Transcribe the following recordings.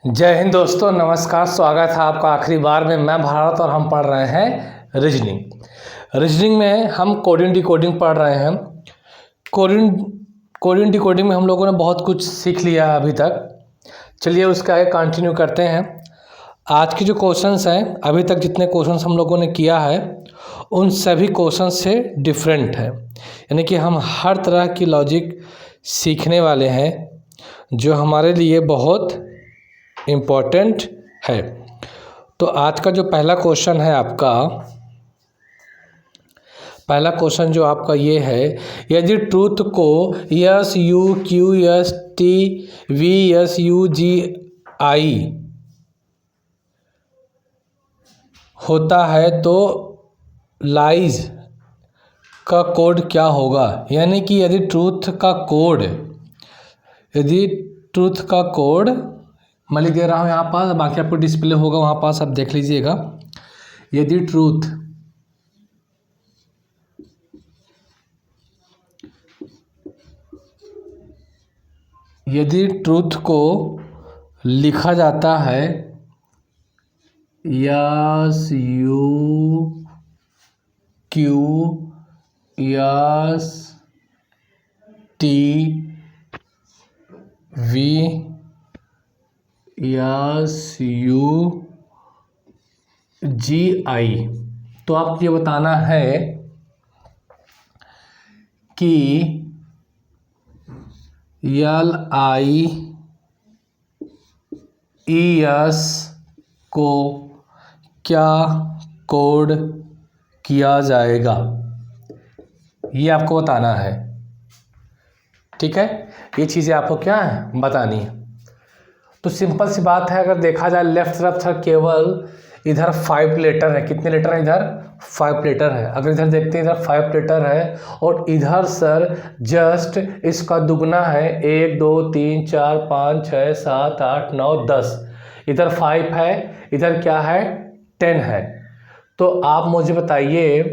जय हिंद दोस्तों, नमस्कार। स्वागत है आपका आखिरी बार में। मैं भारत और हम पढ़ रहे हैं रीजनिंग में हम कोडिंग डिकोडिंग पढ़ रहे हैं। कोडिंग डिकोडिंग में हम लोगों ने बहुत कुछ सीख लिया अभी तक। चलिए उसके आगे कंटिन्यू करते हैं। आज के जो क्वेश्चंस हैं, अभी तक जितने क्वेश्चंस हम लोगों ने किया है उन सभी क्वेश्चन से डिफरेंट है, यानी कि हम हर तरह की लॉजिक सीखने वाले हैं जो हमारे लिए बहुत इम्पोर्टेंट है। तो आज का जो पहला क्वेश्चन है पहला क्वेश्चन जो आपका ये है, यदि ट्रूथ को S U Q S T V S U G I होता है तो लाइज का कोड क्या होगा। यानी कि यदि ट्रूथ का कोड मैं लिख दे रहा हूँ यहाँ पास, बाकी आपको डिस्प्ले होगा वहाँ पास, आप देख लीजिएगा। यदि ट्रूथ को लिखा जाता है S U Q S T V S U G I, तो आपको ये बताना है कि एल आई ई एस को क्या कोड किया जाएगा, ये आपको बताना है। ठीक है, ये चीज़ें आपको क्या है बतानी है। तो सिंपल सी बात है, अगर देखा जाए लेफ्ट तरफ सर केवल इधर 5 लेटर है। कितने लेटर है इधर? 5 लेटर है। अगर इधर देखते हैं इधर 5 लेटर है और इधर सर जस्ट इसका दुगना है, 1 2 3 4 5 6 7 8 9 10। इधर 5 है, इधर क्या है 10 है। तो आप मुझे बताइए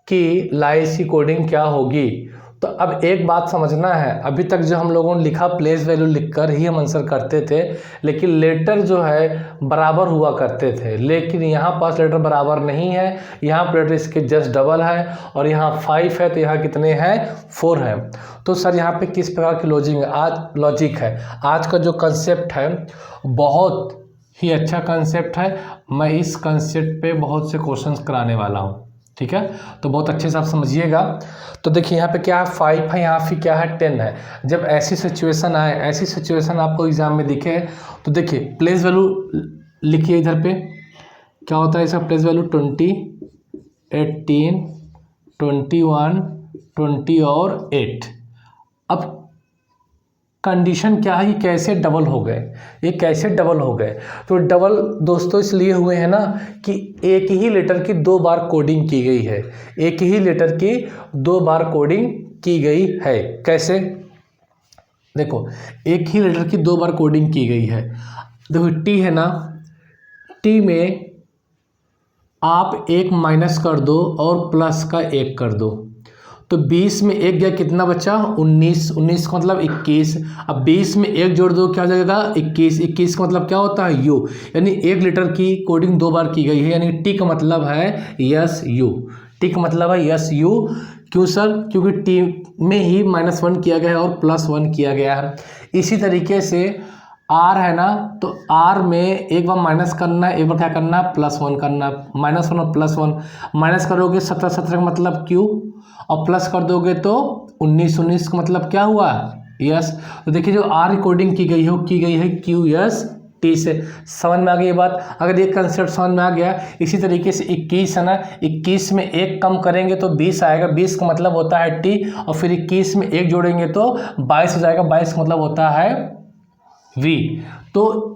कि लाइज की कोडिंग क्या होगी। तो अब एक बात समझना है, अभी तक जो हम लोगों ने लिखा प्लेस वैल्यू लिखकर ही हम आंसर करते थे, लेकिन लेटर जो है बराबर हुआ करते थे। लेकिन यहाँ पास लेटर बराबर नहीं है, यहाँ पर लेटर इसके जस्ट डबल है और यहाँ 5 है तो यहाँ कितने हैं 4 है। तो सर यहाँ पे किस प्रकार की लॉजिक है। आज का जो कंसेप्ट है बहुत ही अच्छा कंसेप्ट है। मैं इस कंसेप्ट पे बहुत से क्वेश्चंस कराने वाला हूँ। ठीक है, तो बहुत अच्छे से आप समझिएगा। तो देखिए यहाँ पे क्या है 5 है, यहाँ पे क्या है 10 है। जब ऐसी सिचुएशन आपको एग्जाम में दिखे तो देखिए प्लेस वैल्यू लिखिए। इधर पे क्या होता है इसका प्लेस वैल्यू 20 18 21 20 और 8। अब कंडीशन क्या है, ये कैसे डबल हो गए। तो डबल दोस्तों इसलिए हुए हैं ना कि एक ही लेटर की 2 बार कोडिंग की गई है। कैसे? देखो, एक ही लेटर की 2 बार कोडिंग की गई है। देखो टी है ना, टी में आप 1 माइनस कर दो और प्लस का 1 कर दो, तो 20 में 1 गया, कितना बचा 19 का मतलब 21। अब 20 में 1 जोड़ दो, क्या हो जाएगा 21 का मतलब क्या होता है यू, यानी 1 लीटर की कोडिंग 2 बार की गई है। यानी टी का मतलब है यस यू। क्यों सर? क्योंकि टी में ही -1 किया गया है और +1 किया गया है। इसी तरीके से आर है ना, तो आर में एक बार माइनस करना है, एक बार क्या करना है +1 करना है। -1 और +1 माइनस करोगे 17 का मतलब क्यू, और प्लस कर दोगे तो 19 का मतलब क्या हुआ यस। तो देखिए जो आर कोडिंग की गई है क्यू एस टी से। समझ में आ गई ये बात? अगर ये कंसेप्ट समझ में आ गया, इसी तरीके से 21 है ना, 21 में 1 कम करेंगे तो 20 आएगा, 20 का मतलब होता है टी, और फिर 21 में 1 जोड़ेंगे तो 22 हो जाएगा, 22 का मतलब होता है वी। तो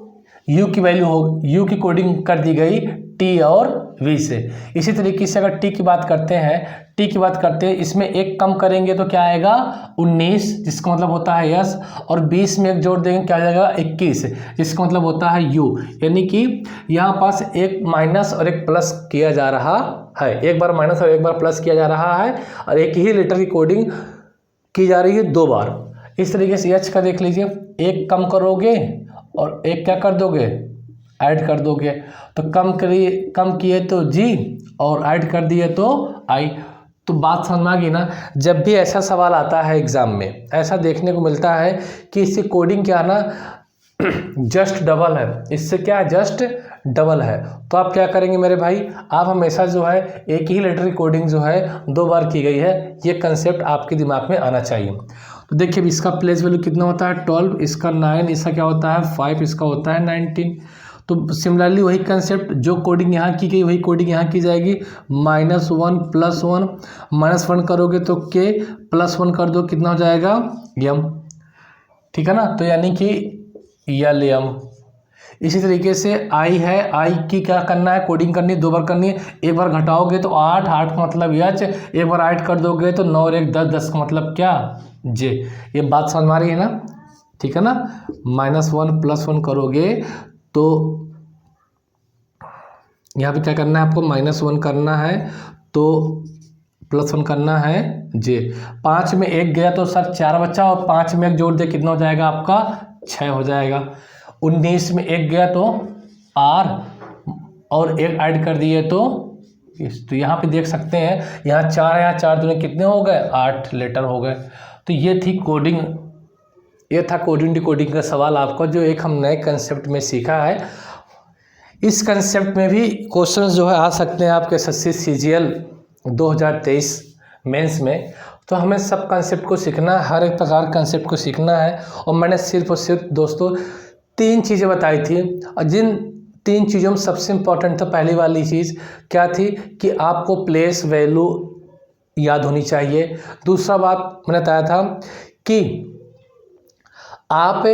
यू की कोडिंग कर दी गई टी और वी से। इसी तरीके से अगर टी की बात करते हैं, इसमें 1 कम करेंगे तो क्या आएगा 19, जिसका मतलब होता है यस, और 20 में 1 जोड़ देंगे क्या आ जाएगा 21, जिसका मतलब होता है यू। यानी कि यहाँ पास एक माइनस और एक प्लस किया जा रहा है, एक बार माइनस और एक बार प्लस किया जा रहा है, और एक ही लेटर की कोडिंग की जा रही है 2 बार। इस तरीके से एच का देख लीजिए, 1 कम करोगे और एक क्या कर दोगे, ऐड कर दोगे। तो कम किए तो जी और ऐड कर दिए तो आई। तो बात समझ में आ गई ना। जब भी ऐसा सवाल आता है एग्ज़ाम में, ऐसा देखने को मिलता है कि इसकी कोडिंग क्या ना जस्ट डबल है, इससे क्या जस्ट डबल है, तो आप क्या करेंगे मेरे भाई, आप हमेशा जो है एक ही लेटर की कोडिंग जो है 2 बार की गई है, ये कंसेप्ट आपके दिमाग में आना चाहिए। तो देखिए इसका प्लेस वैल्यू कितना होता है 12, इसका 9, इसका क्या होता है 5, इसका होता है 19। तो सिमिलरली वही कंसेप्ट, जो कोडिंग यहाँ की गई वही कोडिंग यहाँ की जाएगी। -1 +1 -1 करोगे तो k +1 कर दो कितना हो जाएगा m, ठीक है ना। तो यानी कि LM। इसी तरीके से I है, I की क्या करना है, कोडिंग करनी है, 2 बार करनी है। एक बार घटाओगे तो 8, 8 का मतलब H, एक बार ऐड कर दोगे तो 9 और 1 10, 10 का मतलब क्या J। ये बात समझ में आ रही है ना, ठीक है ना। -1 +1 करोगे तो यहाँ पे क्या करना है आपको, -1 करना है तो +1 करना है J। 5 में 1 गया तो सर 4 बचा, और 5 में 1 जोड़ दे कितना हो जाएगा आपका 6 हो जाएगा। 19 में 1 गया तो R और 1 ऐड कर दिए तो यहाँ पे देख सकते हैं यहाँ 4 है, यहाँ 4 दूने कितने हो गए 8 लेटर हो गए। तो ये थी कोडिंग, ये था कोडिंग डिकोडिंग का सवाल आपको, जो एक हम नए कंसेप्ट में सीखा है। इस कंसेप्ट में भी क्वेश्चंस जो है आ सकते हैं आपके SSC CGL 2023 मेंस में। तो हमें सब कंसेप्ट को सीखना है, हर एक प्रकार कंसेप्ट को सीखना है। और मैंने सिर्फ और सिर्फ दोस्तों 3 चीज़ें बताई थी, और जिन 3 चीज़ों में सबसे इम्पोर्टेंट था, पहली वाली चीज़ क्या थी कि आपको प्लेस वैल्यू याद होनी चाहिए। दूसरा बात मैंने बताया था कि आप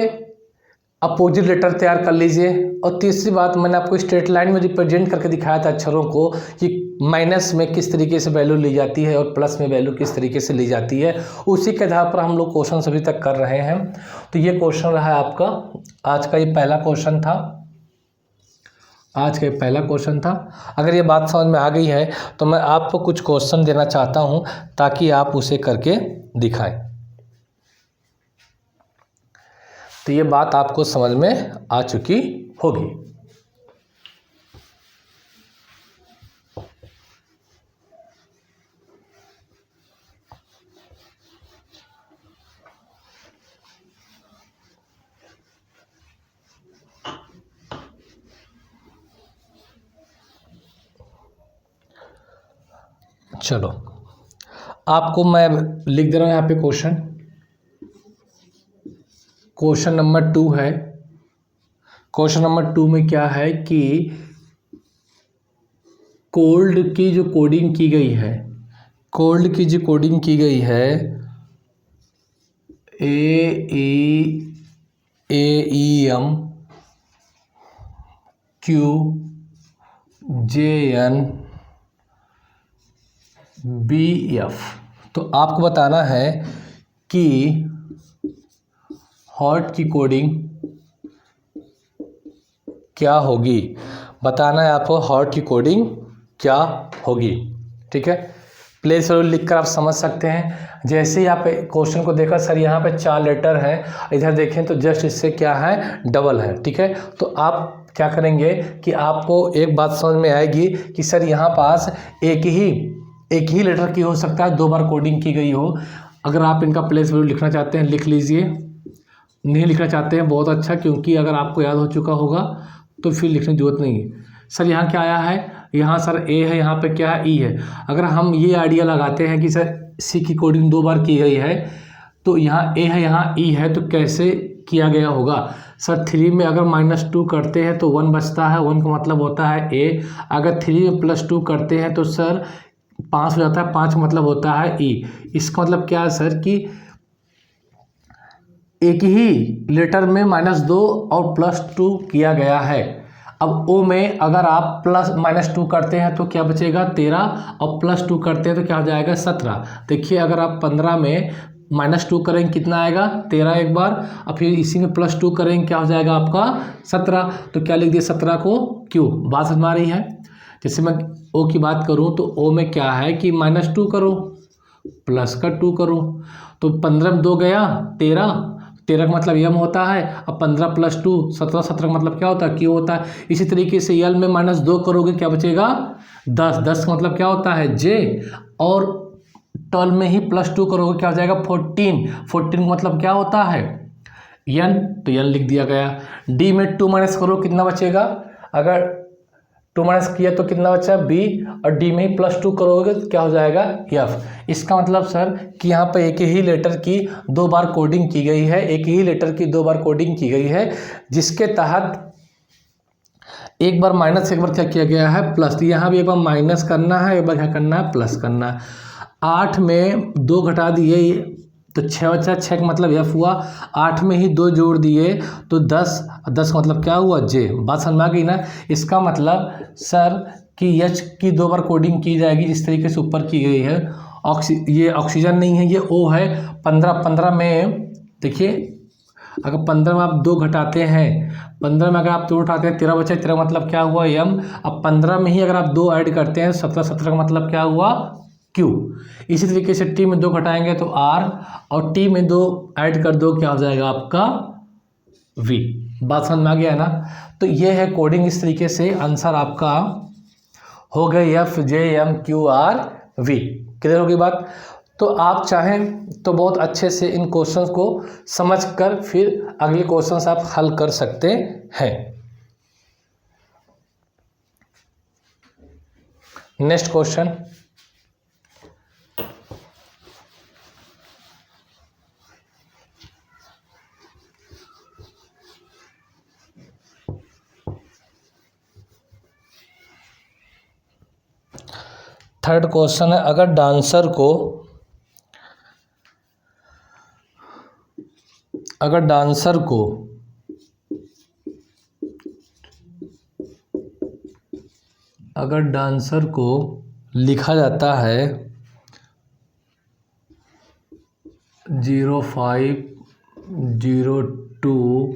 अपोजिट लेटर तैयार कर लीजिए। और तीसरी बात मैंने आपको स्ट्रेट लाइन में रिप्रेजेंट करके दिखाया था अक्षरों को, कि माइनस में किस तरीके से वैल्यू ली जाती है और प्लस में वैल्यू किस तरीके से ली जाती है। उसी के आधार पर हम लोग क्वेश्चन अभी तक कर रहे हैं। तो ये क्वेश्चन रहा आपका आज का, ये पहला क्वेश्चन था, आज का ये पहला क्वेश्चन था। अगर ये बात समझ में आ गई है तो मैं आपको कुछ क्वेश्चन देना चाहता हूँ ताकि आप उसे करके दिखाएं। तो ये बात आपको समझ में आ चुकी होगी। चलो आपको मैं लिख दे रहा हूँ यहाँ पे क्वेश्चन नंबर 2 है। क्वेश्चन नंबर 2 में क्या है कि कोल्ड की जो कोडिंग की गई है, कोल्ड की जो कोडिंग की गई है AEM QJN BF। तो आपको बताना है कि हॉट की कोडिंग क्या होगी, बताना है आपको हॉट की कोडिंग क्या होगी, ठीक है। प्लेस वैल्यू लिखकर आप समझ सकते हैं। जैसे ही आप क्वेश्चन को देखा सर यहाँ पे 4 लेटर हैं, इधर देखें तो जस्ट इससे क्या है डबल है, ठीक है। तो आप क्या करेंगे कि आपको एक बात समझ में आएगी कि सर यहाँ पास एक ही लेटर की हो सकता है 2 बार कोडिंग की गई हो। अगर आप इनका प्लेस वैल्यू लिखना चाहते हैं लिख लीजिए, नहीं लिखना चाहते हैं बहुत अच्छा, क्योंकि अगर आपको याद हो चुका होगा तो फिर लिखने की जरूरत नहीं है। सर यहाँ क्या आया है, यहाँ सर A है, यहाँ पे क्या है E है। अगर हम ये आइडिया लगाते हैं कि सर C की कोडिंग 2 बार की गई है, तो यहाँ A है यहाँ E है, तो कैसे किया गया होगा। सर 3 में अगर -2 करते हैं तो 1 बचता है, 1 का मतलब होता है A। अगर 3 में +2 करते हैं तो सर 5 हो जाता है, 5 मतलब होता है E। इसका मतलब क्या है सर कि एक ही लेटर में -2 और +2 किया गया है। अब O में अगर आप -2 करते हैं तो क्या बचेगा 13, और +2 करते हैं तो क्या हो जाएगा 17। देखिए अगर आप 15 में -2 करेंगे कितना आएगा 13 एक बार, और फिर इसी में +2 करेंगे क्या हो जाएगा आपका 17। तो क्या लिख दिया 17 को Q। बात समझ में आ रही है। जैसे मैं O की बात करूँ तो O में क्या है कि -2 करो +2 करो, तो 15 में 2 गया 13, 13 का मतलब m होता है। अब 15 + 2 17, 17 का मतलब क्या होता है q होता है। इसी तरीके से l में -2 करोगे क्या बचेगा 10, 10 का मतलब क्या होता है j, और 12 में ही +2 करोगे क्या हो जाएगा 14, 14 का मतलब क्या होता है n, तो n लिख दिया गया। d में 2 माइनस करो कितना बचेगा, अगर 2 माइनस किया तो कितना बचा b, और d में ही +2 करोगे तो क्या हो जाएगा f। इसका मतलब सर कि यहाँ पर एक ही लेटर की 2 बार कोडिंग की गई है, एक ही लेटर की 2 बार कोडिंग की गई है, जिसके तहत एक बार माइनस एक बार क्या किया गया है प्लस। यहाँ भी एक बार माइनस करना है, एक बार क्या करना है प्लस करना है। 8 में 2 घटा दिए तो 6 बचा, 6 का मतलब f हुआ। 8 में ही 2 जोड़ दिए तो 10, 10 का मतलब क्या हुआ j। बात समझ में आ गई ना। इसका मतलब सर कि h की 2 बार कोडिंग की जाएगी जिस तरीके से ऊपर की गई है। ये ऑक्सीजन नहीं है, ये O है। 15, 15 में देखिए अगर 15 में आप 2 घटाते हैं, 15 में अगर आप 2 उठाते हैं 13 बचा, 13 मतलब क्या हुआ m। अब 15 में ही अगर आप 2 ऐड करते हैं 17, 17 का मतलब क्या हुआ q। इसी तरीके से t में 2 घटाएंगे तो r, और t में 2 ऐड कर दो क्या हो जाएगा आपका v। बात समझ में आ गया ना। तो ये है कोडिंग, इस तरीके से आंसर आपका हो गए f j m q r v। Clear होगी बात। तो आप चाहें तो बहुत अच्छे से इन क्वेश्चंस को समझकर फिर अगले क्वेश्चंस आप हल कर सकते हैं। नेक्स्ट क्वेश्चन, थर्ड क्वेश्चन है, अगर डांसर को लिखा जाता है 05, 02,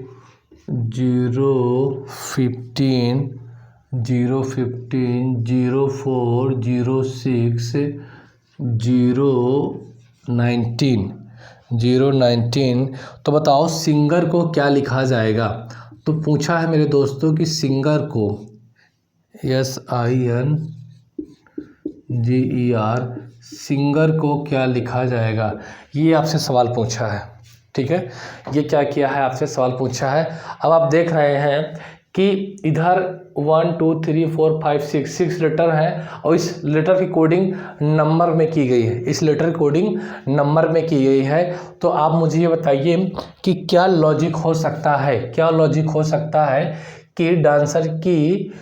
015, 015, 04, 06, 019, तो बताओ सिंगर को क्या लिखा जाएगा। तो पूछा है मेरे दोस्तों कि सिंगर को SINGER, सिंगर को क्या लिखा जाएगा, ये आपसे सवाल पूछा है। ठीक है, ये क्या किया है आपसे सवाल पूछा है। अब आप देख रहे हैं कि इधर 1 2 3 4 5 6 लेटर हैं, और इस लेटर की कोडिंग नंबर में की गई है, इस लेटर की कोडिंग नंबर में की गई है। तो आप मुझे ये बताइए कि क्या लॉजिक हो सकता है, क्या लॉजिक हो सकता है कि डांसर की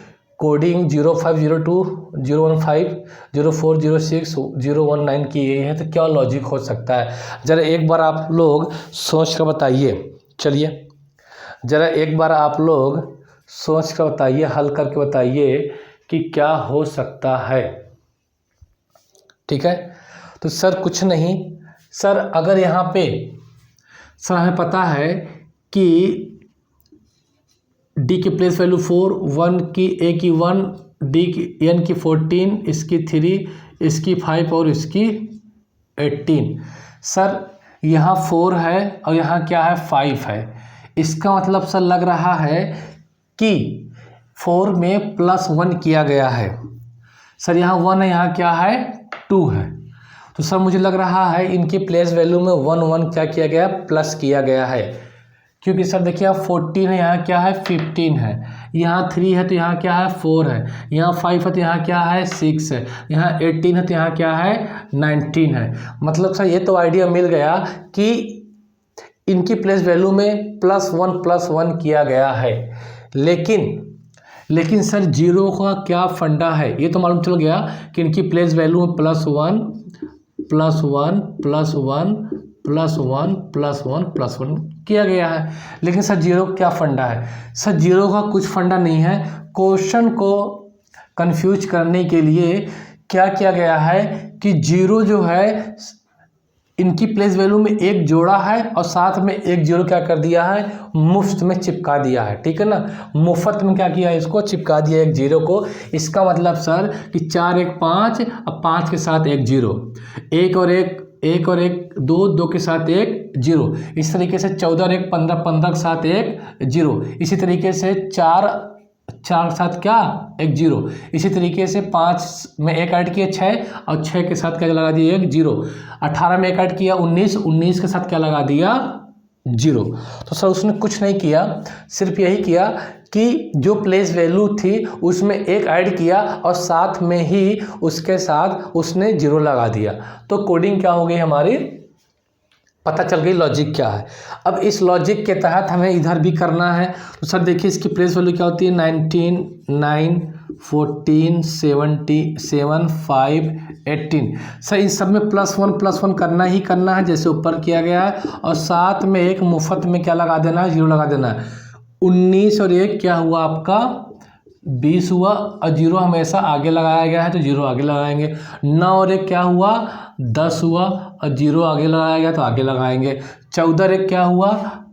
कोडिंग 05, 02, 015, 04, 06, 019 की गई है, तो क्या लॉजिक हो सकता है। ज़रा एक बार आप लोग सोच कर बताइए। चलिए ज़रा एक बार आप लोग सोच कर बताइए, हल करके बताइए कि क्या हो सकता है। ठीक है, तो सर कुछ नहीं सर, अगर यहाँ पे सर हमें पता है कि d की प्लेस वैल्यू 4, 1 की a की 1, d की n की 14, इसकी 3, इसकी 5 और इसकी 18। सर यहाँ 4 है और यहाँ क्या है 5 है। इसका मतलब सर लग रहा है कि 4 में +1 किया गया है। सर यहाँ 1 है, यहाँ क्या है 2 है। तो सर मुझे लग रहा है इनकी प्लेस वैल्यू में 1 1 क्या किया गया प्लस किया गया है, क्योंकि सर देखिए यहाँ 14 है, यहाँ क्या है 15 है, यहाँ 3 है तो यहाँ क्या है 4 है, यहाँ 5 है तो यहाँ क्या है 6 है, यहाँ 18 है तो यहाँ क्या है 19 है। मतलब सर ये तो आइडिया मिल गया कि इनकी प्लेस वैल्यू में +1 किया गया है। लेकिन सर जीरो का क्या फंडा है, ये तो मालूम चल गया कि इनकी प्लेस वैल्यू में +1 किया गया है। लेकिन सर जीरो का क्या फंडा है। सर जीरो का कुछ फंडा नहीं है। क्वेश्चन को कंफ्यूज करने के लिए क्या किया गया है कि जीरो जो है इनकी प्लेस वैल्यू में 1 जोड़ा है और साथ में 1 जीरो क्या कर दिया है मुफ्त में चिपका दिया है। ठीक है ना, मुफ्त में क्या किया है इसको चिपका दिया 1 जीरो को। इसका मतलब सर कि 4 1 5, अब 5 के साथ 1 जीरो, 1 और 1 1 और 1 2, 2 के साथ 1 0। इस तरीके से 14 और 1 15, 15 के साथ 1 0। इसी तरीके से 4 के साथ क्या 1 0। इसी तरीके से 5 में 1 ऐड किया 6 और 6 के साथ क्या लगा दिया 1 0। 18 में 1 ऐड किया 19, 19 के साथ क्या लगा दिया 0। तो सर उसने कुछ नहीं किया, सिर्फ यही किया कि जो प्लेस वैल्यू थी उसमें 1 ऐड किया और साथ में ही उसके साथ उसने 0 लगा दिया। तो कोडिंग क्या हो गई हमारी, पता चल गई लॉजिक क्या है। अब इस लॉजिक के तहत हमें इधर भी करना है। तो सर देखिए इसकी प्लेस वैल्यू क्या होती है 19, 9, 14, 77, 5, 18। सर इन सब में +1 करना ही करना है जैसे ऊपर किया गया है, और साथ में एक मुफ्त में क्या लगा देना है 0 लगा देना है। 19 और 1 क्या हुआ आपका 20 हुआ, और 0 हमेशा आगे लगाया गया है तो 0 आगे लगाएंगे। 9 और 1 क्या हुआ 10 हुआ, और 0 आगे लगाया गया तो आगे लगाएंगे। 14 और 1 क्या हुआ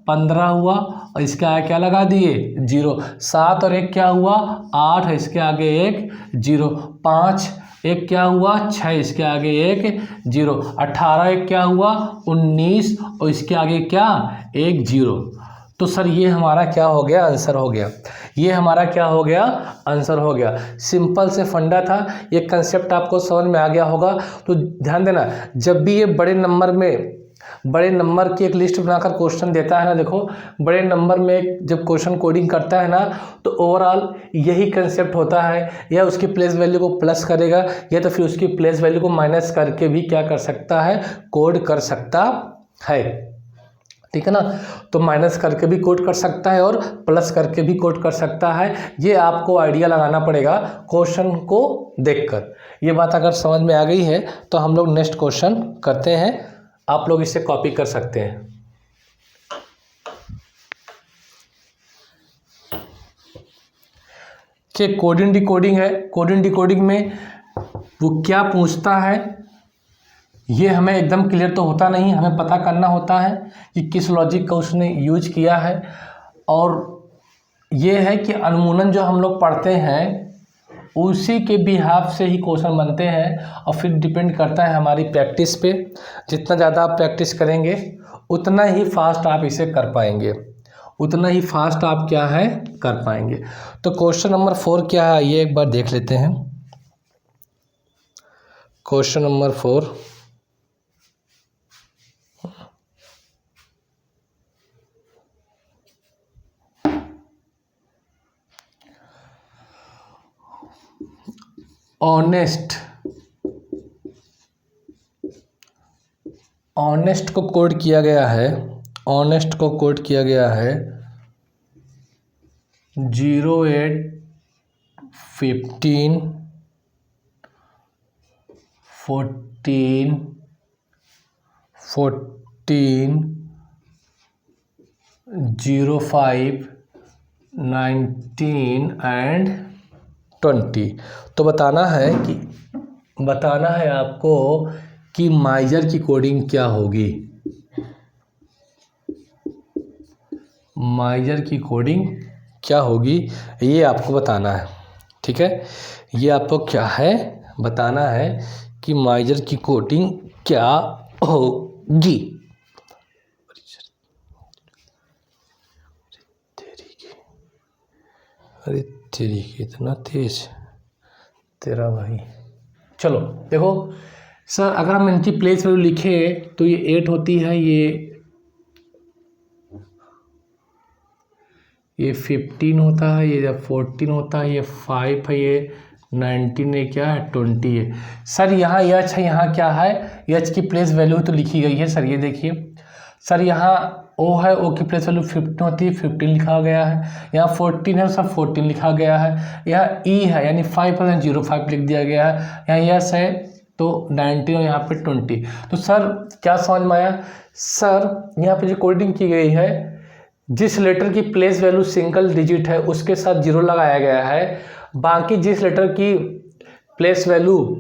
15 हुआ, और इसके आगे क्या लगा दिए 0। 7 और 1 क्या हुआ 8, इसके आगे 1 0। 5 1 क्या हुआ 6, इसके आगे 1 0। 18 1 क्या हुआ 19, और इसके आगे क्या 1 0। तो सर ये हमारा क्या हो गया आंसर हो गया, ये हमारा क्या हो गया आंसर हो गया। सिंपल से फंडा था, ये कंसेप्ट आपको समझ में आ गया होगा। तो ध्यान देना, जब भी ये बड़े नंबर की एक लिस्ट बनाकर क्वेश्चन देता है ना, देखो बड़े नंबर में जब क्वेश्चन कोडिंग करता है ना तो ओवरऑल यही कंसेप्ट होता है, या उसकी प्लेस वैल्यू को प्लस करेगा या तो फिर उसकी प्लेस वैल्यू को माइनस करके भी क्या कर सकता है कोड कर सकता है, ठीक है ना। तो माइनस करके भी कोड कर सकता है और प्लस करके भी कोड कर सकता है। ये आपको आइडिया लगाना पड़ेगा क्वेश्चन को देखकर। ये बात अगर समझ में आ गई है तो हम लोग नेक्स्ट क्वेश्चन करते हैं, आप लोग इसे कॉपी कर सकते हैं। कि कोडिंग डिकोडिंग है, कोडिंग डिकोडिंग में वो क्या पूछता है ये हमें एकदम क्लियर तो होता नहीं, हमें पता करना होता है कि किस लॉजिक का उसने यूज किया है। और ये है कि अनुमानन जो हम लोग पढ़ते हैं उसी के बिहाफ से ही क्वेश्चन बनते हैं, और फिर डिपेंड करता है हमारी प्रैक्टिस पे। जितना ज़्यादा आप प्रैक्टिस करेंगे उतना ही फास्ट आप इसे कर पाएंगे, उतना ही फास्ट आप क्या है कर पाएंगे। तो क्वेश्चन नंबर 4 क्या है ये एक बार देख लेते हैं। क्वेश्चन नंबर 4, ऑनेस्ट को कोड किया गया है, ऑनेस्ट को कोड किया गया है 08 15 14 14 05 19 एंड 20। तो बताना है आपको कि माइजर की कोडिंग क्या होगी, माइजर की कोडिंग क्या होगी ये आपको बताना है, ठीक है। ये आपको क्या है बताना है कि माइजर की कोडिंग क्या होगी। अरे तेरी इतना तेज तेरा भाई। चलो देखो सर, अगर हम इनकी प्लेस वैल्यू लिखे तो ये 8 होती है, ये 15 होता है, ये 14 होता है, ये 5 है, ये 19 है, क्या है 20 है। सर यहाँ एच है, यहाँ क्या है एच की प्लेस वैल्यू तो लिखी गई है सर, ये देखिए सर यहाँ ओ है, ओ की प्लेस वैल्यू 15 होती है, 15 लिखा गया है। यहाँ 14 है सब 14 लिखा गया है। यहाँ ई है यानी 5 लिख दिया गया है। यहाँ यस है तो 19 और यहाँ पे 20। तो सर क्या समझ में आया सर, यहाँ पे जो कोडिंग की गई है जिस लेटर की प्लेस वैल्यू सिंगल डिजिट है उसके साथ 0 लगाया गया है, बाकी जिस लेटर की प्लेस वैल्यू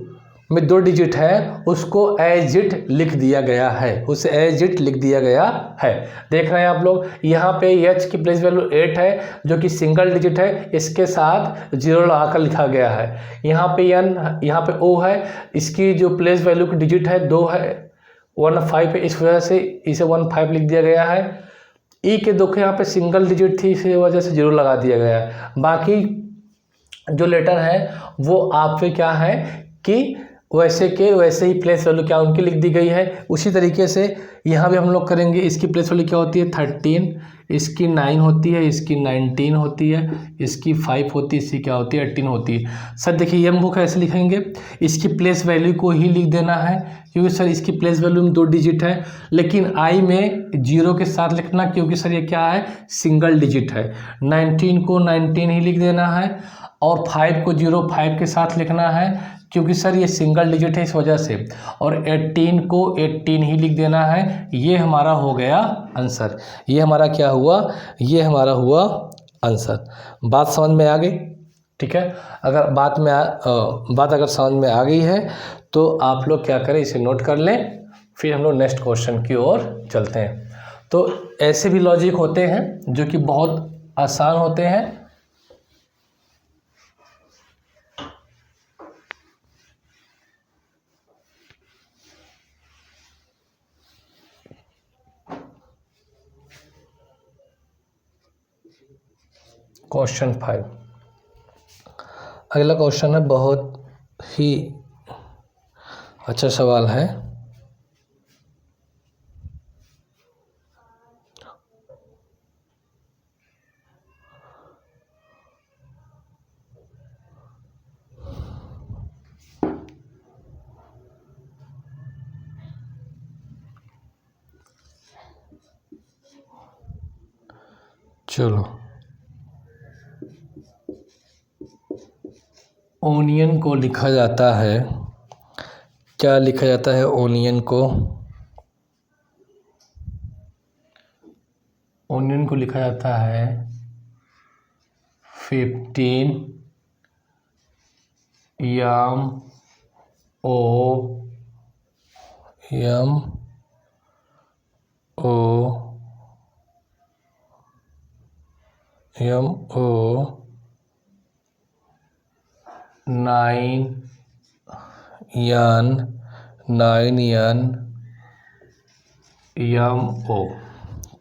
में 2 डिजिट है उसको एज इट लिख दिया गया है, उसे एज इट लिख दिया गया है। देख रहे हैं आप लोग, यहाँ पे एच की प्लेस वैल्यू 8 है जो कि सिंगल डिजिट है, इसके साथ 0 लगाकर लिखा गया है। यहाँ पे एन, यहाँ पे ओ है, इसकी जो प्लेस वैल्यू की डिजिट है 2 है, 15 है, इस वजह से इसे 15 लिख दिया गया है। ई के देखो यहाँ पे सिंगल डिजिट थी, इसी वजह से 0 लगा दिया गया है। बाकी जो लेटर है वो आपके क्या है कि वैसे के वैसे ही प्लेस वैल्यू क्या उनकी लिख दी गई है। उसी तरीके से यहाँ भी हम लोग करेंगे। इसकी प्लेस वैल्यू क्या होती है 13, इसकी 9 होती है, इसकी 19 होती है, इसकी 5 होती है, इसकी क्या होती है 18 होती है। सर देखिए एम को कैसे लिखेंगे, इसकी प्लेस वैल्यू को ही लिख देना है, क्योंकि सर इसकी प्लेस वैल्यू में 2 डिजिट है, लेकिन आई में 0 के साथ लिखना, क्योंकि सर ये क्या है सिंगल डिजिट है। 19 को 19 ही लिख देना है, और 5 को 05 के साथ लिखना है, क्योंकि सर ये सिंगल डिजिट है इस वजह से, और 18 को 18 ही लिख देना है। ये हमारा हो गया आंसर। ये हमारा क्या हुआ, ये हमारा हुआ आंसर। बात समझ में आ गई? ठीक है। अगर बात अगर समझ में आ गई है तो आप लोग क्या करें, इसे नोट कर लें, फिर हम लोग नेक्स्ट क्वेश्चन की ओर चलते हैं। तो ऐसे भी लॉजिक होते हैं जो कि बहुत आसान होते हैं। क्वेश्चन 5, अगला क्वेश्चन है, बहुत ही अच्छा सवाल है। चलो, ओनियन को लिखा जाता है, क्या लिखा जाता है ओनियन को? ओनियन को लिखा जाता है 15 9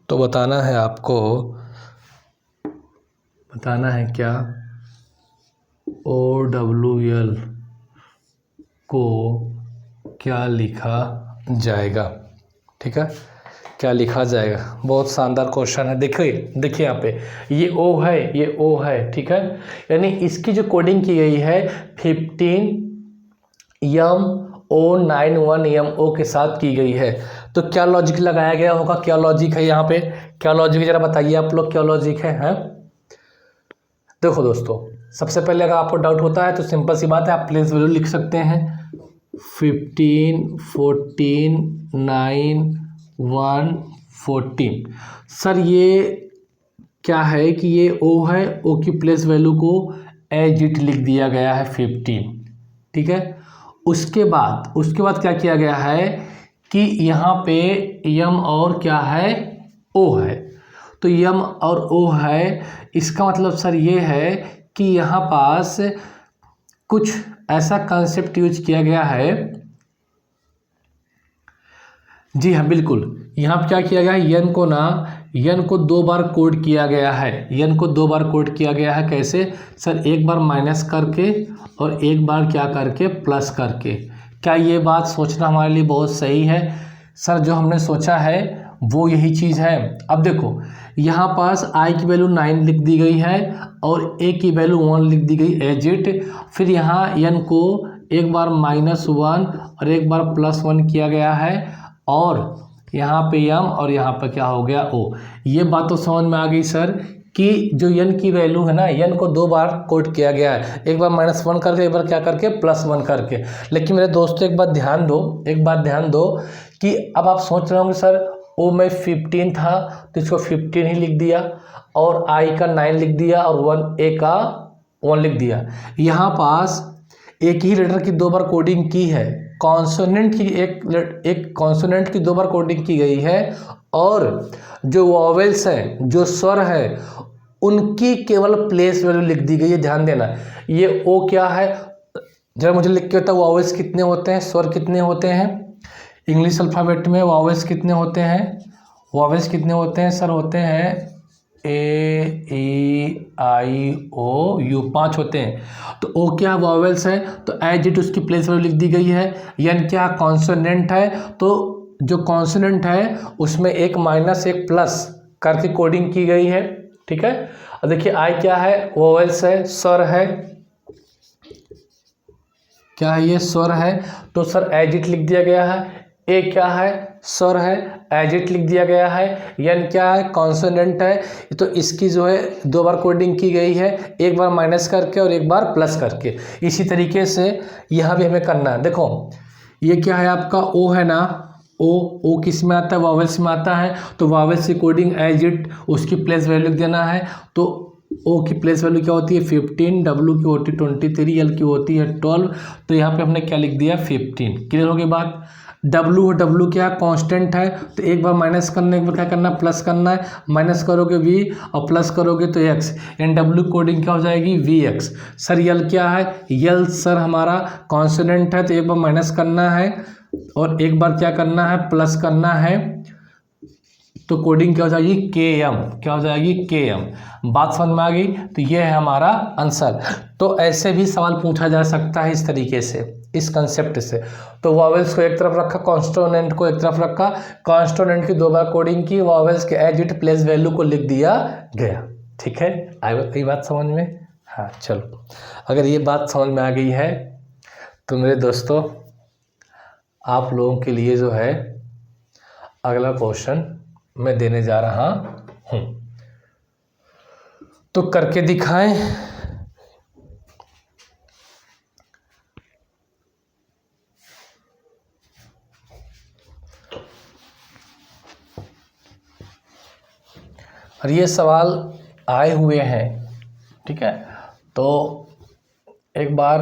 तो बताना है आपको, बताना है क्या OWL को क्या लिखा जाएगा। ठीक है, क्या लिखा जाएगा। बहुत शानदार क्वेश्चन है। देखिए यहाँ पे ये O है, ये O है। ठीक है, यानी इसकी जो कोडिंग की गई है 15MO91MO के साथ की गई है। तो क्या लॉजिक लगाया गया होगा, क्या लॉजिक है यहाँ पे, क्या लॉजिक है, जरा बताइए आप लोग क्या लॉजिक है, हैं? देखो दोस्तों, सबसे पहले अगर आपको डाउट होता है तो सिंपल सी बात है, आप प्लेस वैल्यू लिख सकते हैं 15, 14, 9, 1, 14। सर ये क्या है कि ये O है, O की प्लेस वैल्यू को एज इट लिख दिया गया है 15। ठीक है, उसके बाद क्या किया गया है कि यहाँ पे M और क्या है O है। तो M और O है, इसका मतलब सर ये है कि यहाँ पास कुछ ऐसा कंसेप्ट यूज किया गया है। जी हाँ बिल्कुल, यहाँ पे क्या किया गया है, n को 2 बार कोड किया गया है। n को 2 बार कोड किया गया है। कैसे सर, एक बार माइनस करके और एक बार क्या करके प्लस करके। क्या ये बात सोचना हमारे लिए बहुत सही है? सर जो हमने सोचा है वो यही चीज़ है। अब देखो यहाँ पास i की वैल्यू 9 लिख दी गई है और a की वैल्यू 1 लिख दी गई एज इट। फिर यहाँ n को एक बार -1 और एक बार +1 किया गया है, और यहाँ पे m और यहाँ पर क्या हो गया O। ये बात तो समझ में आ गई सर कि जो n की वैल्यू है ना, n को 2 बार कोड किया गया है, एक बार -1 करके, एक बार क्या करके +1 करके। लेकिन मेरे दोस्तों एक बात ध्यान दो कि अब आप सोच रहे होंगे सर O में 15 था तो इसको 15 ही लिख दिया, और I का 9 लिख दिया, और A का 1 लिख दिया। यहाँ पास एक ही लेटर की 2 बार कोडिंग की है, कॉन्सोनेंट की एक कॉन्सोनेंट की 2 बार कोडिंग की गई है, और जो वॉवेल्स हैं, जो स्वर है, उनकी केवल प्लेस वैल्यू लिख दी गई है। ध्यान देना, ये O क्या है, जरा मुझे लिख के बताओ, वॉवेल्स कितने होते हैं, स्वर कितने होते हैं? इंग्लिश अल्फ़ाबेट में वॉवेल्स कितने होते हैं? वॉवेल्स कितने होते हैं सर? होते हैं A E I O U, 5 होते हैं। तो ओ क्या वॉवेल्स है, तो एज इट उसकी प्लेस वैल्यू लिख दी गई है। एन क्या कॉन्सोनेंट है, तो जो कॉन्सोनेंट है उसमें एक माइनस एक प्लस करके कोडिंग की गई है, ठीक है। और देखिए आई क्या है, वॉवेल्स है, स्वर है, क्या है ये, स्वर है, तो सर एज इट लिख दिया गया है। ए क्या है, स्वर है, एज इट लिख दिया गया है। एन क्या है, कॉन्सोनेंट है, तो इसकी जो है 2 बार कोडिंग की गई है, एक बार माइनस करके और एक बार प्लस करके। इसी तरीके से यहाँ भी हमें करना है। देखो ये क्या है आपका, ओ है ना, ओ किस में आता है, वॉवेल्स में आता है, तो वॉवेल्स की कोडिंग एज इट उसकी प्लेस वैल्यू लिख देना है। तो ओ की प्लेस वैल्यू क्या होती है 15, डब्ल्यू की होती है 23, एल की होती है 12, तो यहाँ पे हमने क्या लिख दिया 15। क्लियर हो गई बात। डब्ल्यू क्या कांस्टेंट है, तो एक बार माइनस करने के बाद क्या करना है, प्लस करना है, माइनस करोगे वी और प्लस करोगे तो एक्स, एन डब्ल्यू कोडिंग क्या हो जाएगी वी एक्स। सर यल क्या है, यल सर हमारा कॉन्सोनेंट है, तो एक बार माइनस करना है और एक बार क्या करना है, प्लस करना है, तो कोडिंग क्या हो जाएगी के एम, क्या हो जाएगी के एम। बात समझ में आ गई। तो ये है हमारा आंसर। तो ऐसे भी सवाल पूछा जा सकता है इस तरीके से, इस कंसेप्ट से। तो वॉवेल्स को एक तरफ रखा, कॉन्स्टोनेंट को एक तरफ रखा, कॉन्स्टोनेंट की 2 बार कोडिंग की, वॉवेल्स के एज इट प्लेस वैल्यू को लिख दिया गया। ठीक है, आई बात समझ में? हाँ चलो, अगर ये बात समझ में आ गई है तो मेरे दोस्तों आप लोगों के लिए जो है अगला क्वेश्चन मैं देने जा रहा हूं, तो करके दिखाएं। और ये सवाल आए हुए हैं, ठीक है, तो एक बार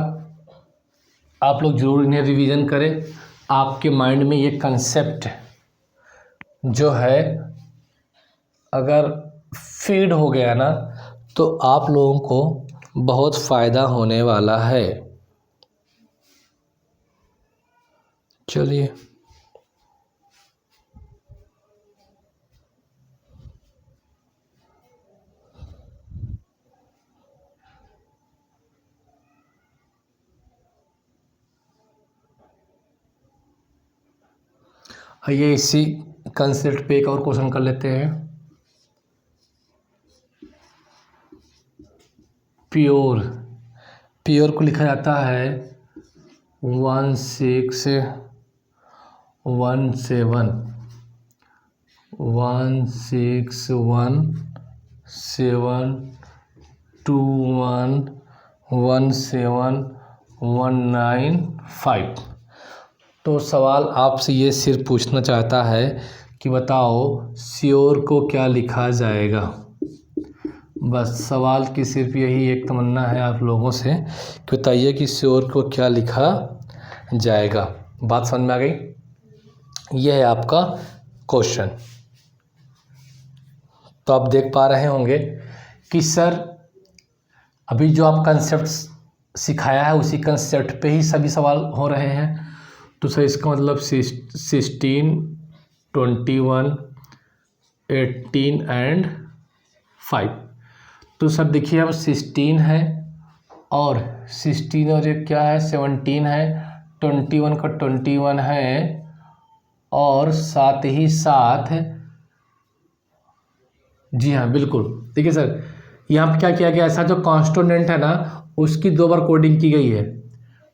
आप लोग जरूर इन्हें रिवीजन करें। आपके माइंड में ये कंसेप्ट जो है अगर फीड हो गया ना, तो आप लोगों को बहुत फ़ायदा होने वाला है। चलिए आइए इसी कंसेप्ट पे एक और क्वेश्चन कर लेते हैं। प्योर को लिखा जाता है 16117211719 तो सवाल आपसे ये सिर्फ पूछना चाहता है कि बताओ श्योर को क्या लिखा जाएगा। बस सवाल की सिर्फ यही एक तमन्ना है आप लोगों से कि बताइए कि श्योर को क्या लिखा जाएगा। बात समझ में आ गई? यह है आपका क्वेश्चन। तो आप देख पा रहे होंगे कि सर अभी जो आप कंसेप्ट सिखाया है उसी कंसेप्ट पे ही सभी सवाल हो रहे हैं। तो सर इसका मतलब 16, 21, 18 एंड 5। तो सर देखिए अब 16 है और 16 और ये क्या है 17 है, 21 का 21 है और साथ ही साथ जी हाँ बिल्कुल। देखिए सर यहाँ पे क्या किया गया, ऐसा जो कॉन्स्टोनेंट है ना उसकी 2 बार कोडिंग की गई है,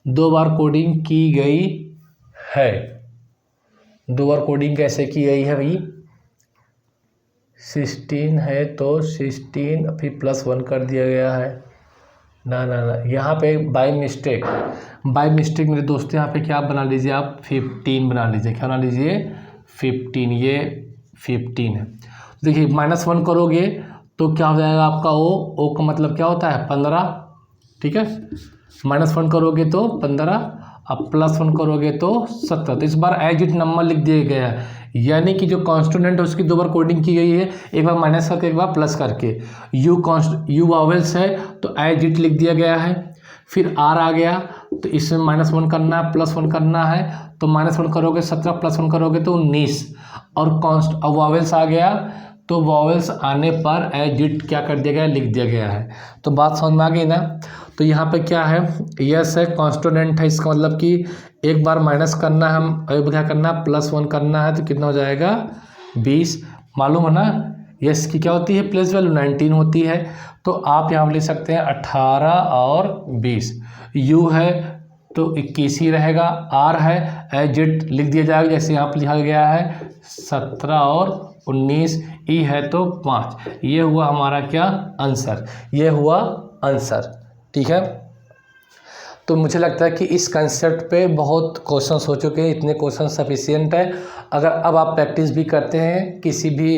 2 बार कोडिंग की गई है। 2 बार कोडिंग कैसे की गई है भाई, 16 है तो 16 फिर +1 कर दिया गया है ना यहाँ पे बाय मिस्टेक मेरे दोस्त यहाँ पे क्या बना लीजिए आप 15 बना लीजिए। क्या बना लीजिए 15, ये 15 है। देखिए -1 करोगे तो क्या हो जाएगा आपका ओ का मतलब क्या होता है 15, ठीक है। -1 करोगे तो 15, अब +1 करोगे तो 17। तो इस बार एज इट नंबर लिख दिया गया है, यानी कि जो कॉन्स्टोनेंट है उसकी 2 बार कोडिंग की गई है, एक बार माइनस करके एक बार प्लस करके। यू वॉवेल्स है तो एज इट लिख दिया गया है। फिर आर आ गया तो इसमें -1 करना है, +1 करना है, तो -1 करोगे 17, +1 करोगे तो 19। और कॉन्स्ट अब वॉवेल्स आ गया, तो वॉवेल्स आने पर एज इट क्या कर दिया गया, लिख दिया गया है। तो बात समझ में आ गई ना। तो यहाँ पे क्या है, यस है, कॉन्स्टोनेंट है, इसका मतलब कि एक बार माइनस करना है, हम अब क्या करना है, +1 करना है, तो कितना हो जाएगा 20। मालूम है ना यस की क्या होती है, प्लेस वैल्यू 19 होती है। तो आप यहाँ लिख सकते हैं 18 और 20। यू है तो 21 ही रहेगा, आर है एज इट लिख दिया जाएगा जैसे यहाँ पर लिखा गया है 17 और 19, ई है तो 5। ये हुआ हमारा क्या आंसर, ये हुआ आंसर। ठीक है, तो मुझे लगता है कि इस कंसेप्ट पे बहुत क्वेश्चंस हो चुके हैं, इतने क्वेश्चन सफिशिएंट है। अगर अब आप प्रैक्टिस भी करते हैं किसी भी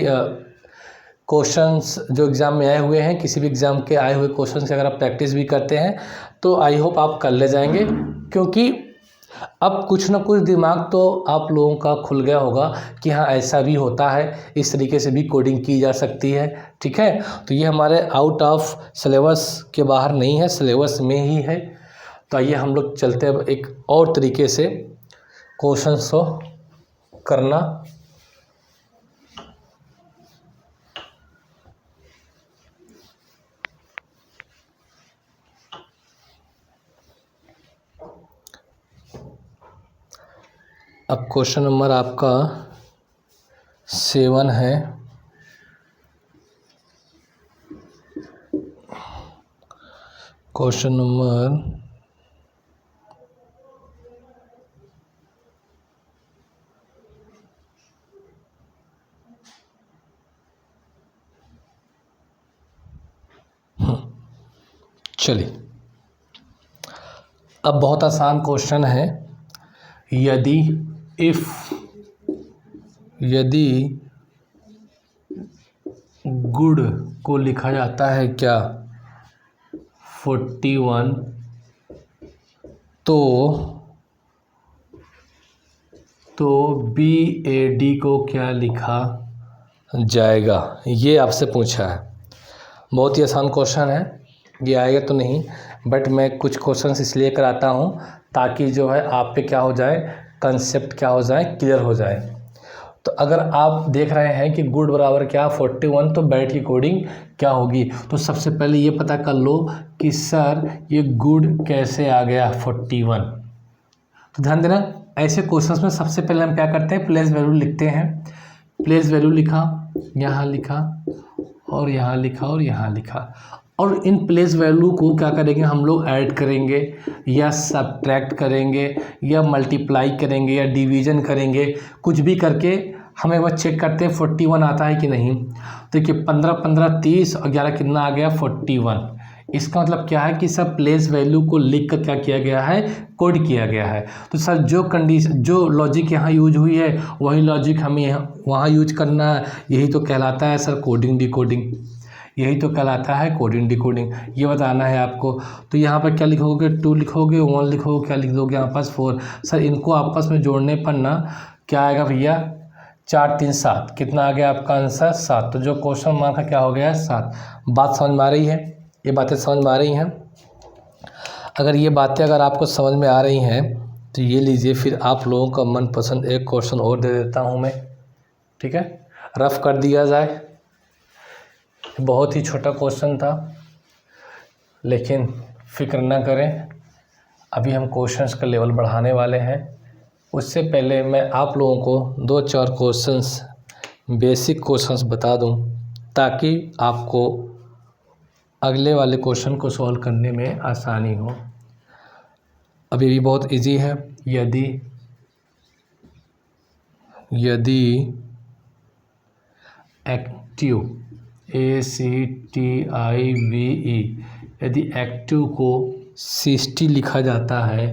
क्वेश्चंस जो एग्ज़ाम में आए हुए हैं, किसी भी एग्ज़ाम के आए हुए क्वेश्चन से अगर आप प्रैक्टिस भी करते हैं तो आई होप आप कर ले जाएंगे, क्योंकि अब कुछ ना कुछ दिमाग तो आप लोगों का खुल गया होगा कि हाँ ऐसा भी होता है, इस तरीके से भी कोडिंग की जा सकती है। ठीक है, तो ये हमारे आउट ऑफ सिलेबस के बाहर नहीं है, सिलेबस में ही है। तो आइए हम लोग चलते हैं एक और तरीके से क्वेश्चंस को करना। अब क्वेश्चन नंबर आपका 7 है। क्वेश्चन नंबर चलिए, अब बहुत आसान क्वेश्चन है। यदि गुड़ को लिखा जाता है क्या 41, तो BAD को क्या लिखा जाएगा, ये आपसे पूछा है। बहुत ही आसान क्वेश्चन है, ये आएगा तो नहीं, बट मैं कुछ क्वेश्चंस इसलिए कराता हूँ ताकि जो है आप पे क्या हो जाए, कंसेप्ट क्या हो जाए, क्लियर हो जाए। तो अगर आप देख रहे हैं कि गुड बराबर क्या 41, तो बैट की कोडिंग क्या होगी, तो सबसे पहले ये पता कर लो कि सर ये गुड कैसे आ गया 41। तो ध्यान देना, ऐसे क्वेश्चंस में सबसे पहले हम क्या करते हैं, प्लेस वैल्यू लिखते हैं। प्लेस वैल्यू लिखा, यहाँ लिखा और यहाँ लिखा और यहाँ लिखा, और इन प्लेस वैल्यू को क्या करेंगे हम लोग, ऐड करेंगे या सब्ट्रैक्ट करेंगे या मल्टीप्लाई करेंगे या डिवीज़न करेंगे, कुछ भी करके हम एक बार चेक करते हैं 41 आता है कि नहीं। तो देखिए 15 15 30 और 11 कितना आ गया 41। इसका मतलब क्या है कि सब प्लेस वैल्यू को लिख कर क्या किया गया है, कोड किया गया है। तो सर जो कंडीशन, जो लॉजिक यहाँ यूज हुई है वही लॉजिक हमें यहाँ वहाँ यूज करना है, यही तो कहलाता है सर कोडिंग डिकोडिंग, यही तो कहलाता है कोडिंग डिकोडिंग, ये बताना है आपको। तो यहाँ पर क्या लिखोगे, 2 लिखोगे, 1 लिखोगे, क्या लिख दोगे यहाँ पास 4। सर इनको आपस में जोड़ने पर ना क्या आएगा भैया, 4 3 7, कितना आ गया आपका आंसर 7। तो जो क्वेश्चन मार्क का क्या हो गया 7। बात समझ में आ रही है, ये बातें समझ में आ रही हैं। अगर ये बातें अगर आपको समझ में आ रही हैं तो ये लीजिए, फिर आप लोगों का मनपसंद एक क्वेश्चन और दे देता हूँ मैं। ठीक है, रफ कर दिया जाए। बहुत ही छोटा क्वेश्चन था, लेकिन फिक्र ना करें, अभी हम क्वेश्चंस का लेवल बढ़ाने वाले हैं। उससे पहले मैं आप लोगों को 2-4 क्वेश्चंस, बेसिक क्वेश्चंस बता दूं ताकि आपको अगले वाले क्वेश्चन को सॉल्व करने में आसानी हो। अभी भी बहुत इजी है। यदि एक्टिव ACTIVE यदि एक्टिव को 60 लिखा जाता है,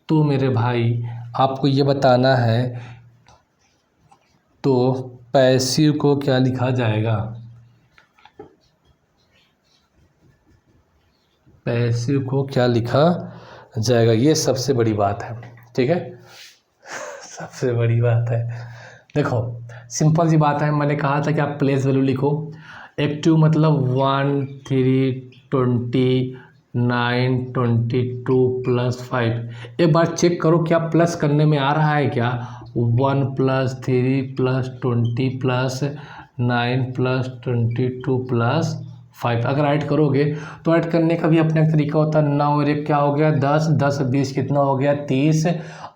तो मेरे भाई आपको ये बताना है तो पैसिव को क्या लिखा जाएगा, पैसिव को क्या लिखा जाएगा, ये सबसे बड़ी बात है। ठीक है, सबसे बड़ी बात है। देखो सिंपल सी बात है, मैंने कहा था कि आप प्लेस वैल्यू लिखो। एक्टिव मतलब 1 3 20 922 प्लस 5। एक बार चेक करो क्या प्लस करने में आ रहा है क्या। 1 plus 3 plus 20 plus 9 plus 22 plus 5। अगर ऐड करोगे तो ऐड करने का भी अपना एक तरीका होता है। 9 और 1 क्या हो गया 10, 10 20 कितना हो गया 30,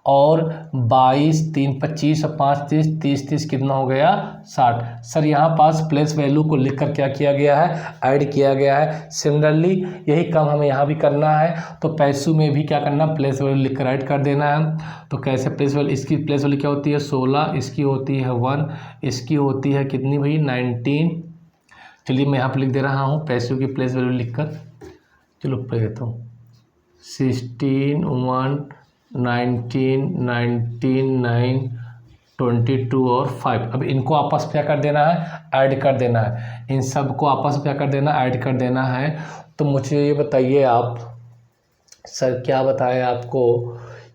और 22 3 25 और 5 30, 30 30 कितना हो गया 60। सर यहाँ पास प्लेस वैल्यू को लिख कर क्या किया गया है, ऐड किया गया है। सिमिलरली यही काम हमें यहाँ भी करना है, तो पैसों में भी क्या करना, प्लेस वैल्यू लिख कर ऐड कर देना है। तो कैसे प्लेस वैल्यू, इसकी प्लेस वैल्यू क्या होती है 16, इसकी होती है 1, इसकी होती है कितनी भाई 19। चलिए मैं यहाँ पर लिख दे रहा हूँ पैसों की प्लेस वैल्यू लिख कर, चलो पढ़ देता हूँ। 16 1 19 19 9 22 और 5। अब इनको आपस में क्या कर देना है, ऐड कर देना है। इन सब को आपस में क्या कर देना, ऐड कर देना है। तो मुझे ये बताइए आप, सर क्या बताएं आपको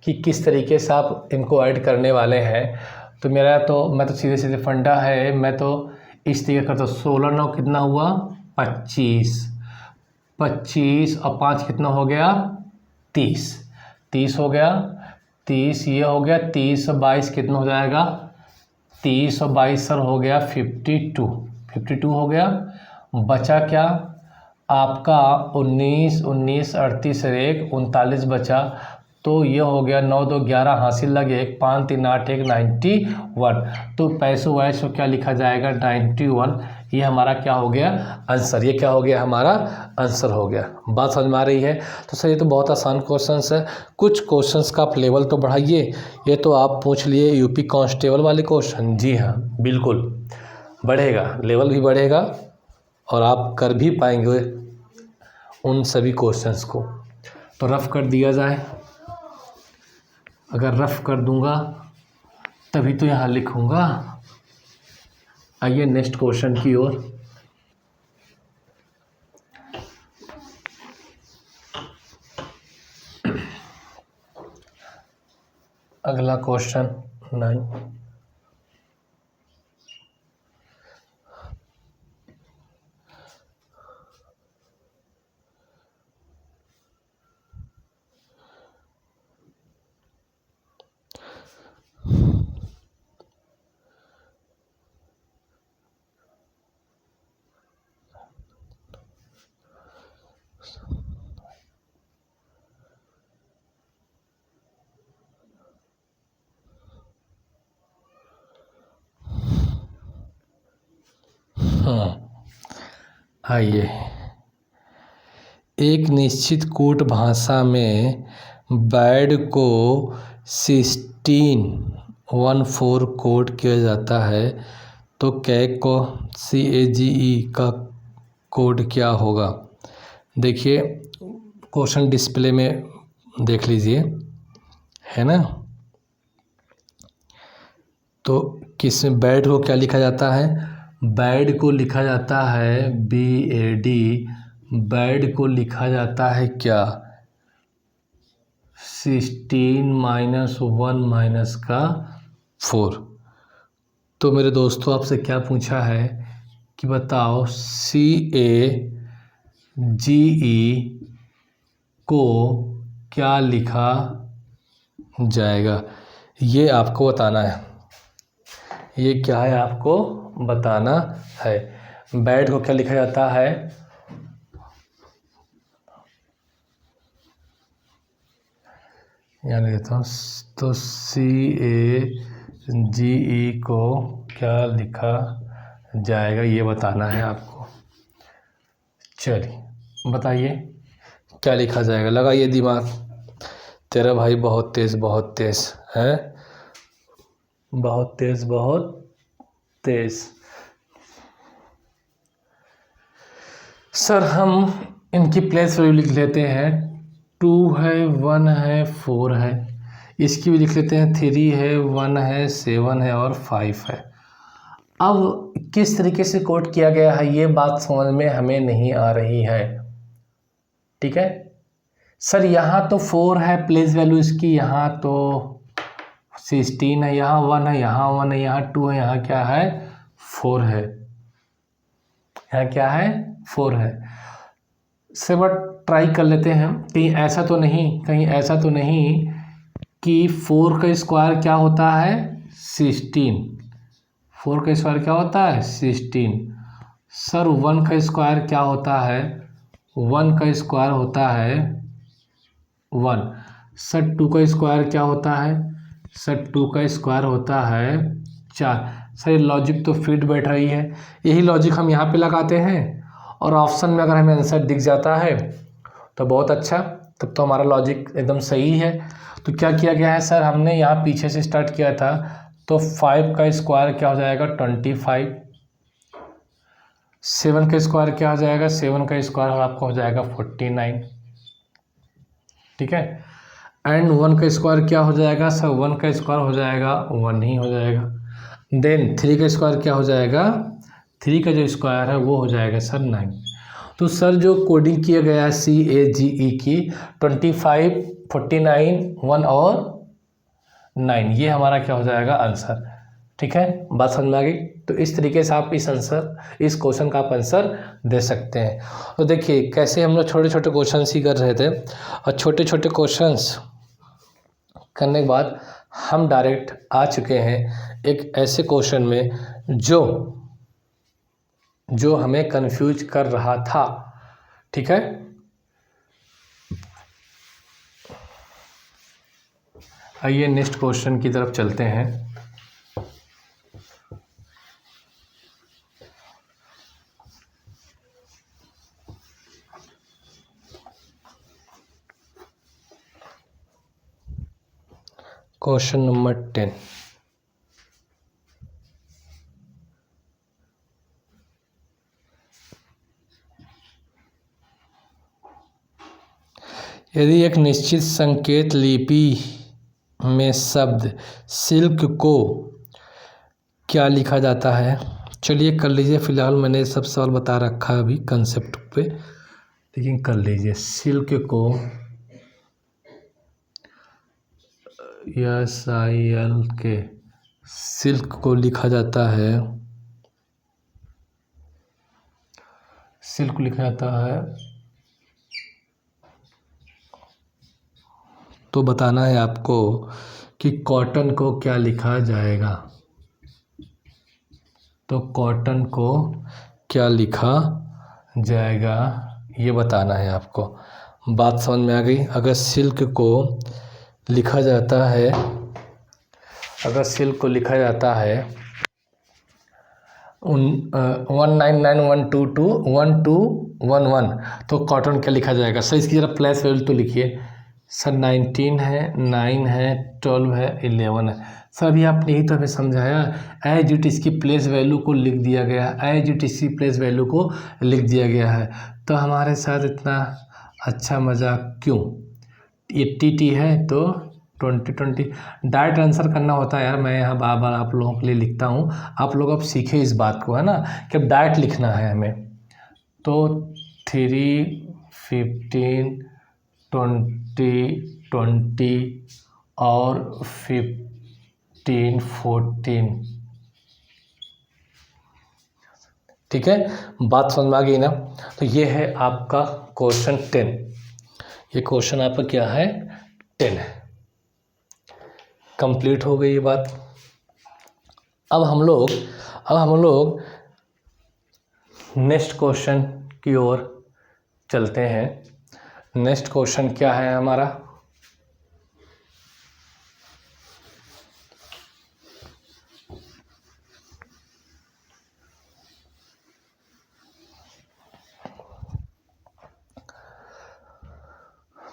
कि किस तरीके से आप इनको ऐड करने वाले हैं। तो मैं तो सीधे सीधे फंडा है, मैं तो इस तरीके करता हूँ। 16 9 कितना हुआ 25, 25 और 5 कितना हो गया 30, 30 हो गया 30, ये हो गया 30 और 22 कितना हो जाएगा 30 और 22 सर हो गया 52, 52 हो गया। बचा क्या आपका 19 19 38 और 1 39 बचा। तो ये हो गया 9 2 11 हासिल लगे 1 5 3 8 1 91। तो पैसों वैसों क्या लिखा जाएगा 91। ये हमारा क्या हो गया आंसर, ये क्या हो गया हमारा आंसर हो गया। बात समझ में आ रही है। तो सर ये तो बहुत आसान क्वेश्चंस है, कुछ क्वेश्चंस का आप लेवल तो बढ़ाइए। ये तो आप पूछ लिए यूपी कांस्टेबल वाले क्वेश्चन, जी हाँ बिल्कुल बढ़ेगा, लेवल भी बढ़ेगा और आप कर भी पाएंगे उन सभी क्वेश्चंस को। तो रफ कर दिया जाए, अगर रफ कर दूंगा तभी तो यहाँ लिखूंगा। आइए नेक्स्ट क्वेश्चन की ओर। अगला क्वेश्चन 9। आइए, एक निश्चित कूट भाषा में बैड को 1614 कोड किया जाता है, तो कैग को CAGE का कोड क्या होगा। देखिए क्वेश्चन डिस्प्ले में देख लीजिए, है ना। तो किस बैड को क्या लिखा जाता है, बैड को लिखा जाता है BAD, बैड को लिखा जाता है क्या 16 -1 -4। तो मेरे दोस्तों आपसे क्या पूछा है कि बताओ CAGE को क्या लिखा जाएगा, ये आपको बताना है। ये क्या है आपको बताना है। बैड को क्या लिखा जाता है, यहाँ लिख देता हूँ। तो CAGE को क्या लिखा जाएगा ये बताना है आपको। चलिए बताइए क्या लिखा जाएगा, लगाइए दिमाग। तेरा भाई बहुत तेज है, बहुत तेज। सर हम इनकी प्लेस वैल्यू लिख लेते हैं। 2 है 1 है 4 है, इसकी भी लिख लेते हैं। 3 है 1 है 7 है और 5 है। अब किस तरीके से कोड किया गया है ये बात समझ में हमें नहीं आ रही है, ठीक है। सर यहाँ तो 4 है प्लेस वैल्यू इसकी, यहाँ तो 16 है, यहाँ 1 है, यहाँ 1 है, यहाँ 2 है, यहाँ क्या है 4 है, यहाँ क्या है 4 है। बट ट्राई कर लेते हैं, कहीं ऐसा तो नहीं कि 4 का स्क्वायर क्या होता है 16। 4 का स्क्वायर क्या होता है 16। सर 1 का स्क्वायर क्या होता है 1 का स्क्वायर होता है 1। सर 2 का स्क्वायर क्या होता है सर 2 का स्क्वायर होता है 4। सर ये लॉजिक तो फिट बैठ रही है, यही लॉजिक हम यहाँ पे लगाते हैं और ऑप्शन में अगर हमें आंसर दिख जाता है तो बहुत अच्छा, तब तो हमारा लॉजिक एकदम सही है। तो क्या किया गया है सर, हमने यहाँ पीछे से स्टार्ट किया था, तो 5 का स्क्वायर क्या हो जाएगा 25। 7 का स्क्वायर क्या हो जाएगा 7 का स्क्वायर आपका हो जाएगा 49, ठीक है। एंड 1 का स्क्वायर क्या हो जाएगा सर 1 का स्क्वायर हो जाएगा 1 ही हो जाएगा। देन 3 का स्क्वायर क्या हो जाएगा 3 का जो स्क्वायर है वो हो जाएगा सर 9। तो सर जो कोडिंग किया गया है CAGE की 25, 49, 1 और 9, ये हमारा क्या हो जाएगा आंसर, ठीक है। बात समझ में आ गई। तो इस तरीके से आप इस क्वेश्चन का आप आंसर दे सकते हैं। तो देखिए कैसे हम लोग छोटे छोटे क्वेश्चन ही कर रहे थे, और छोटे छोटे क्वेश्चंस करने के बाद हम डायरेक्ट आ चुके हैं एक ऐसे क्वेश्चन में जो हमें कंफ्यूज कर रहा था, ठीक है। आइए नेक्स्ट क्वेश्चन की तरफ चलते हैं। Question number 10। यदि एक निश्चित संकेत लिपि में शब्द सिल्क को क्या लिखा जाता है, चलिए कर लीजिए। फिलहाल मैंने सब सवाल बता रखा है अभी कंसेप्ट पे, लेकिन कर लीजिए। सिल्क को SILK सिल्क को लिखा जाता है, सिल्क लिखा जाता है, तो बताना है आपको कि कॉटन को क्या लिखा जाएगा। तो कॉटन को क्या लिखा जाएगा ये बताना है आपको। बात समझ में आ गई। अगर सिल्क को लिखा जाता है 1991221211, तो कॉटन क्या लिखा जाएगा सर, इसकी जरा प्लेस वैल्यू तो लिखिए। सर 19 है, 9 है, 12 है, 11 है। सर अभी आपने यही तो हमें समझाया, एज इट इसकी प्लेस वैल्यू को लिख दिया गया है, एज इट इसकी प्लेस वैल्यू को लिख दिया गया है। तो हमारे साथ इतना अच्छा मजाक क्यों। ये TT है तो 2020 डायरेक्ट आंसर करना होता है यार। मैं यहाँ बार बार आप लोगों के लिए लिखता हूँ, आप लोग अब सीखें इस बात को, है ना, कि अब डायरेक्ट लिखना है हमें। तो 3, 15, 20, 20 और 15, 14, ठीक है। बात समझ में आ गई ना। तो ये है आपका क्वेश्चन 10। ये क्वेश्चन आपका क्या है 10 है। कंप्लीट हो गई ये बात। अब हम लोग नेक्स्ट क्वेश्चन की ओर चलते हैं। नेक्स्ट क्वेश्चन क्या है हमारा,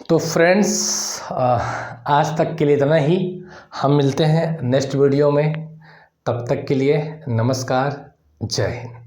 तो फ्रेंड्स आज तक के लिए इतना ही। हम मिलते हैं नेक्स्ट वीडियो में, तब तक के लिए नमस्कार, जय हिंद।